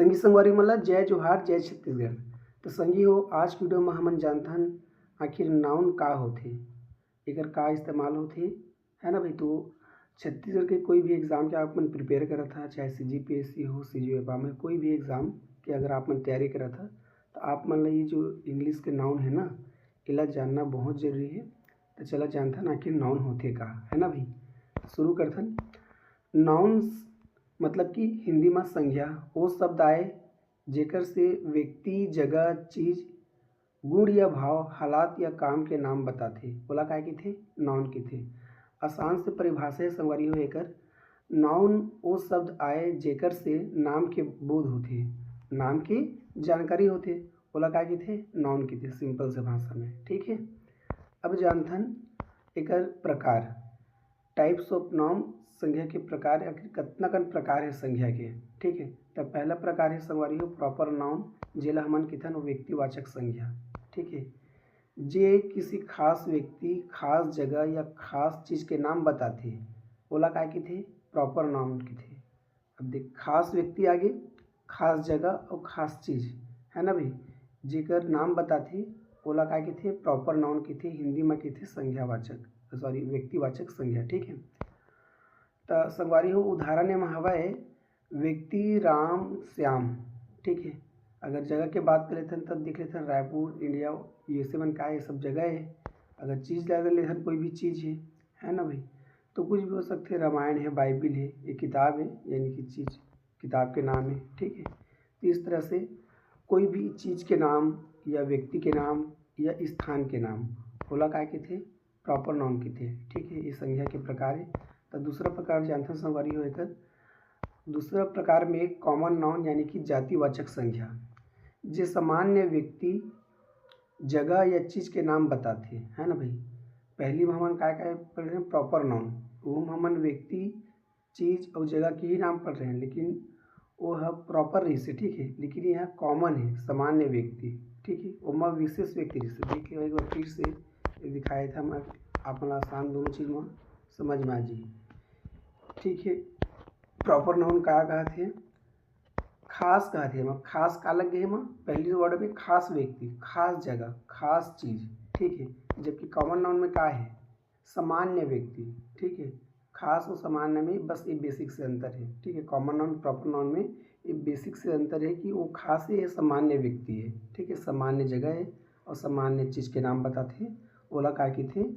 संगी संगवारी मन ला जय जोहार जय छत्तीसगढ़। तो संगी हो आज वीडियो में हमन जानथन आखिर नाउन का होथे, एकर का इस्तेमाल होथे, है ना भाई। तो छत्तीसगढ़ के कोई भी एग्ज़ाम के आप मन प्रिपेयर करत हा, चाहे CGPSC हो, CGFA में कोई भी एग्ज़ाम के अगर आप मन तैयारी करत हा तो आप मन ला ये जो इंग्लिश के नाउन है ना, एला जानना बहुत जरूरी है। तो चला जानथन आखिर नाउन होथे का, है ना भाई। शुरू करथन। नाउन्स मतलब कि हिंदी में संज्ञा वो शब्द आए जेकर से व्यक्ति, जगह, चीज, गुण या भाव, हालात या काम के नाम बताथे ओला काय कथे नाउन कथे। आसान से परिभाषा संगवारी हो एकर। नाउन वो शब्द आए जेकर से नाम के बोध होथे, नाम की जानकारी होथे ओला काय कथे नाउन कथे, सिंपल से भाषा में। ठीक है। अब जानथन एकर प्रकार, टाइप्स ऑफ नाउन, संज्ञा के प्रकार आखिर कतना कन प्रकार है संज्ञा के। ठीक है। तो पहला प्रकार है संगवारी हो प्रॉपर नाउन, जेला हमन कथन व्यक्तिवाचक संज्ञा। ठीक है। जे किसी खास व्यक्ति, खास जगह या खास चीज के नाम बताथे ओला काय कथे प्रॉपर नाउन कथे। अब देख, खास व्यक्ति आगे, खास जगह और खास चीज, है ना भाई, जेकर नाम बताथे ओला काय कथे प्रॉपर नाउन कथे। हिंदी में कथे संज्ञावाचक, सॉरी व्यक्तिवाचक संज्ञा। ठीक है। तो संगवारी हो उदाहरण में हवाए व्यक्ति राम श्याम। ठीक है। अगर जगह के बात कर लेते हैं तब देख लेते हैं रायपुर, इंडिया, USA में का ये सब जगह है। अगर चीज़ लगा लेते कोई भी चीज़ है ना भाई, तो कुछ भी हो सकते हैं। रामायण है, बाइबिल है, ये किताब है, यानी कि चीज़ किताब के नाम है। ठीक है। तो इस तरह से कोई भी चीज़ के नाम या व्यक्ति के नाम या स्थान के नाम ओला काय के थे प्रॉपर नाउन के थे। ठीक है। ये संज्ञा के प्रकार है। तो दूसरा प्रकार जानते संगवारी हो एकर। दूसरा प्रकार में कॉमन नाउन यानी कि जातिवाचक संज्ञा, जे सामान्य व्यक्ति, जगह या चीज के नाम बताते, है ना भाई। पहली में हमन काय काय पढ़ रहे हैं प्रॉपर नाउन, वो हमन व्यक्ति, चीज और जगह के ही नाम पढ़ रहे हैं, लेकिन वो है प्रॉपर रही से। ठीक है। लेकिन यह कॉमन है, सामान्य व्यक्ति। ठीक है। वो में विशेष व्यक्ति जैसे देखिए एक बार फिर से दिखाया था मैं आप आसान दोनों चीज में समझ में आ जाइए। ठीक है। प्रॉपर नाउन का कहते हैं खास कहते हैं, खास का लग गए हम पहली वर्ड में खास व्यक्ति, खास जगह, खास चीज। ठीक है। जबकि कॉमन नाउन में क्या है सामान्य व्यक्ति। ठीक है। खास और सामान्य में बस ये बेसिक से अंतर है। ठीक है। कॉमन नाउन प्रॉपर नाउन में ये बेसिक से अंतर है कि वो खास है, सामान्य व्यक्ति है। ठीक है। सामान्य जगह है और सामान्य चीज के नाम बताते हैं ओला काय के थे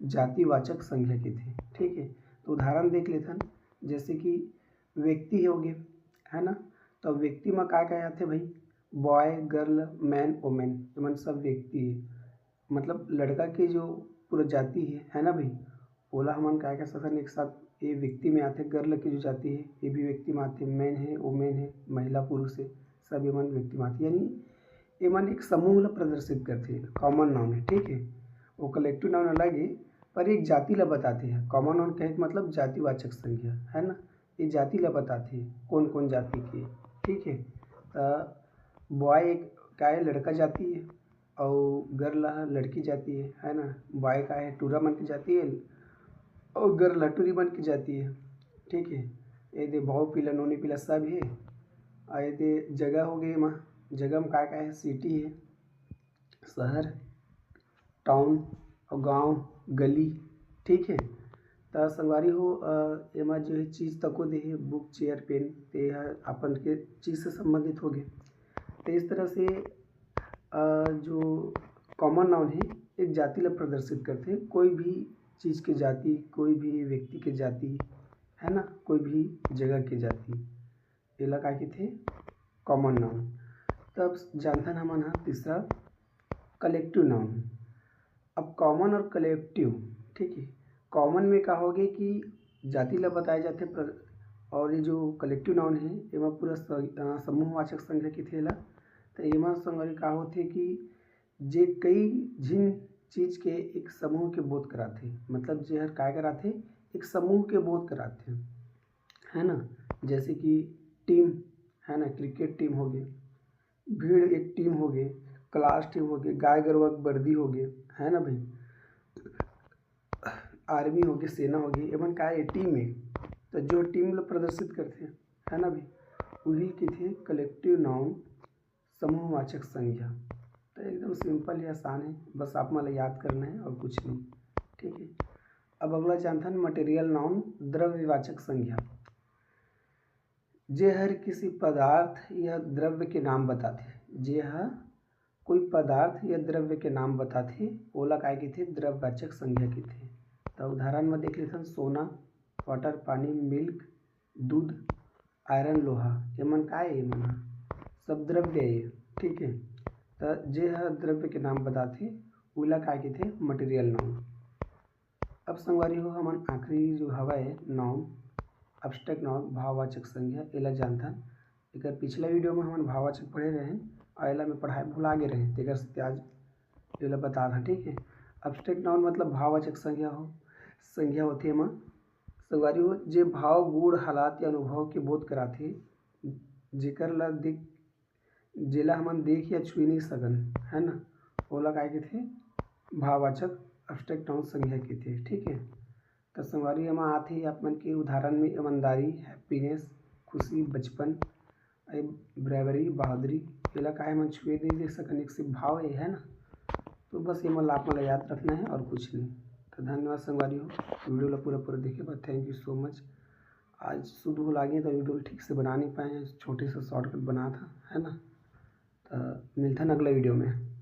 जातिवाचक संज्ञा के थे। ठीक है। तो उदाहरण देख लेते हैं, जैसे कि व्यक्ति हो गए, है ना। तो व्यक्ति में क्या क्या आते भाई, बॉय, गर्ल, मैन, वोमेन, इमन सब व्यक्ति है। मतलब लड़का के जो पूरा जाति है ना भाई, ओला हमन क्या कह सकते एक साथ ये व्यक्ति में आते। गर्ल की जो जाति है ये भी व्यक्ति में आते, मैन है, वोमेन है, महिला पुरुष है, सब एमन व्यक्ति में आते। यानी एमन एक समूह ला प्रदर्शित करते हैं, कॉमन नाउन है। ठीक है। वो कलेक्टिव नाउन अलग है पर एक जाति ला बताते हैं। कॉमन नाउन कहे मतलब जातिवाचक संज्ञा, है ना। ये जाति ला बताते हैं कौन कौन जाति की। ठीक है। तो बॉय एक क्या है लड़का जाति है और गर्ल लड़की जाती है ना। बॉय का है टूरा मन की जाती है और गर्ल लटूरी बन की जाती है। ठीक है। ये दे भाव पीला नोनी पीला सब है। और ये दे जगह हो गई माँ, जगह में क्या है सिटी है, शहर, टाउन और गांव, गली। ठीक है। तो संगवारी हो एमा जो है चीज़ तको दे है बुक, चेयर, पेन, ते अपन के चीज़ से संबंधित हो गए। तो इस तरह से जो कॉमन नाउन है एक जाति ला प्रदर्शित करते हैं, कोई भी चीज़ की जाति, कोई भी व्यक्ति की जाति, है ना, कोई भी जगह की जाति, एला का के थे कॉमन नाउन। तब जानथन हमन हा तीसरा कलेक्टिव नाउन। अब कॉमन और कलेक्टिव, ठीक है। कॉमन में का हो गया कि जाति ला बताए जाते, और ये जो कलेक्टिव नाउन है एमा पूरा समूहवाचक संज्ञा के थेला। तो एमा संगवारी का होथे कि जे कई झिन चीज के एक समूह के बोध कराथे, मतलब जे हर काय कराथे एक समूह के बोध कराथे, है ना। जैसे कि टीम, है ना, क्रिकेट टीम हो गए, भीड़ एक टीम हो गए, क्लास टीम हो गए, गाय गरवा वर्दी हो गए, है ना भाई, आर्मी हो गई, सेना हो गई, एमन का ये टीम है। तो जो टीम लोग प्रदर्शित करते हैं, है ना भाई, वही की थी कलेक्टिव नाउन समूहवाचक संज्ञा। तो एकदम सिंपल ही आसान है, बस आप मला याद करना है और कुछ नहीं। ठीक है, अब अगला जानथन मटेरियल नाउन द्रव्यवाचक संज्ञा। जे हर किसी पदार्थ या द्रव्य के नाम बताथे। जे हर कोई पदार्थ या द्रव्य के नाम बताथे ओला काय की थे द्रव्यवाचक संज्ञा की थे। तो उदाहरण में देख लेथन सोना, वाटर, पानी, मिल्क, दूध, आयरन, लोहा। एमन काय है, एमन सब द्रव्य है। ठीक है, तो जे हर द्रव्य के नाम बताथे ओला काय की थे मटेरियल नाउन। अब संगवारी हो हमन आखिरी जो हवाए नाउन एब्स्ट्रैक्ट नाउन भाववाचक संज्ञा एला जानथन। एकर पिछला वीडियो में हमन भाववाचक पढ़े रहें और एला में पढ़ाए भुला गे रहें, तेकर से आज एला बता था। ठीक है, एब्स्ट्रैक्ट नाउन मतलब भाववाचक संज्ञा होथे। एमा संगवारी हो जे भाव, गुण, हालात या अनुभव के बोध कराथे, जेकर ला जेला हमन देख या छुई नहीं सकन, है ना, ओला काय कहथे भाववाचक एब्स्ट्रैक्ट नाउन संज्ञा कहथे। ठीक है, तो संगवारी एमा आथे आप मन के उदाहरण में ईमानदारी, हैप्पीनेस, खुशी, बचपन, ब्रेवरी, बहादुरी। एला काय मन छुए नहीं देख सकन, एक सिर्फ भाव है ना। तो बस ये मन आप मन याद रखना है और कुछ नहीं। तो धन्यवाद संगवारी हो, वीडियो ला पूरा देखे बाद थैंक यू सो मच। आज शुद्ध भुला गए तो वीडियो ठीक से बना नहीं पाए हैं, छोटे से शॉर्टकट बना था, है ना। तो मिलते हैं अगला वीडियो में।